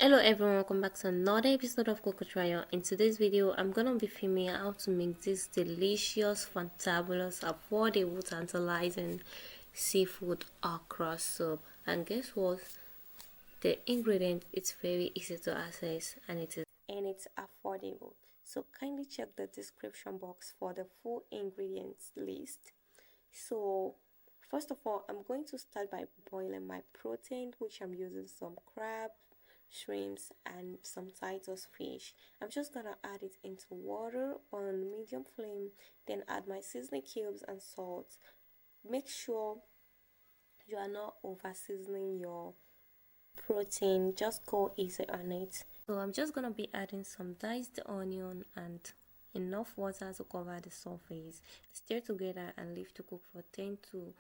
Hello everyone, welcome back to another episode of Rayo. In today's video, I'm gonna be filming how to make this delicious, fantabulous, affordable, tantalizing seafood okra soup. And guess what? The ingredient is very easy to access and it's affordable. So kindly check the description box for the full ingredients list. So first of all, I'm going to start by boiling my protein, which I'm using some crab, shrimps and some Titus fish. I'm just gonna add it into water on medium flame, then add my seasoning cubes and salt. Make sure you are not over seasoning your protein, just go easy on it. So I'm just gonna be adding some diced onion and enough water to cover the surface. Stir together and leave to cook for 10 to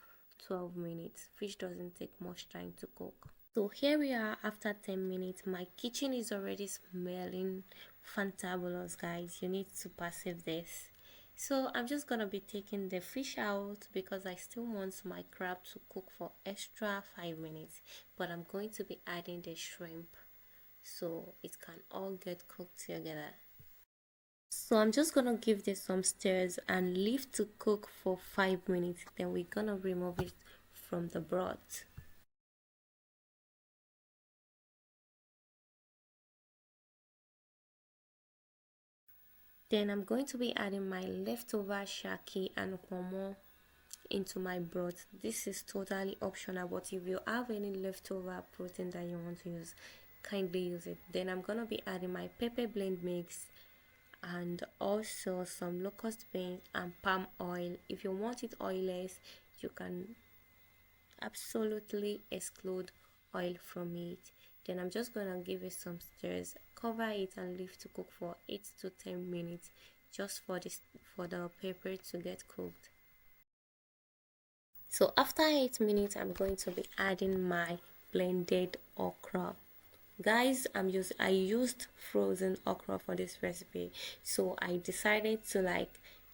12 minutes. Fish doesn't take much time to cook. So here we are after 10 minutes. My kitchen is already smelling fantabulous, guys. You need to perceive this. So I'm just gonna be taking the fish out because I still want my crab to cook for extra 5 minutes, but I'm going to be adding the shrimp so it can all get cooked together. So I'm just gonna give this some stirrs and leave to cook for 5 minutes, then we're gonna remove it from the broth. Then I'm going to be adding my leftover shaki and pomo into my broth. This is totally optional, but if you have any leftover protein that you want to use, kindly use it. Then I'm gonna be adding my pepper blend mix and also some locust beans and palm oil. If you want it oilless, you can absolutely exclude oil from it. Then I'm just gonna give it some stirrs, cover it and leave to cook for 8 to 10 minutes just for the pepper to get cooked. So after 8 minutes, I'm going to be adding my blended okra. Guys, I used frozen okra for this recipe, so I decided to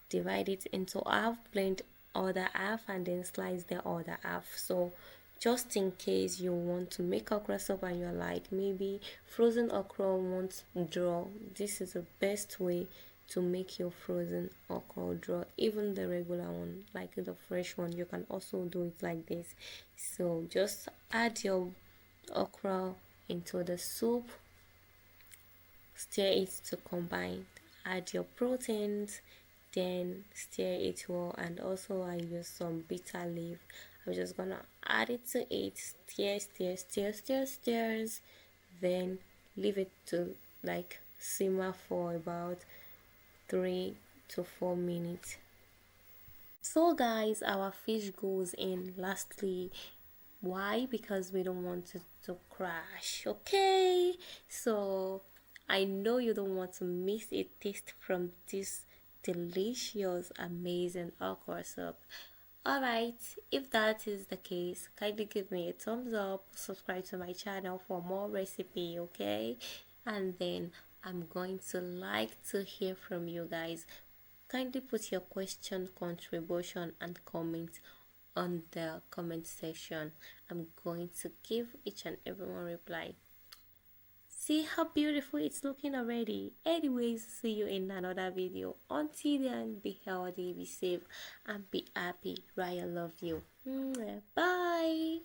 divide it into half, blend other half and then slice the other half. So just in case you want to make okra soup and you're like, maybe frozen okra won't draw, this is the best way to make your frozen okra draw. Even the regular one, like the fresh one, you can also do it like this. So just add your okra into the soup, stir it to combine, add your proteins, then stir it well. And also I use some bitter leaf. I'm just gonna add it to it, stirs, then leave it to simmer for about 3 to 4 minutes. So guys, our fish goes in lastly. Why? Because we don't want it to crash. Okay, so I know you don't want to miss a taste from this delicious, amazing okra soup. Alright, if that is the case, kindly give me a thumbs up, subscribe to my channel for more recipe, okay? And then I'm going to like to hear from you guys. Kindly put your question, contribution and comment on the comment section. I'm going to give each and everyone reply. See how beautiful it's looking already. Anyways, see you in another video. Until then, be healthy, be safe and be happy. Rayo love you. Bye.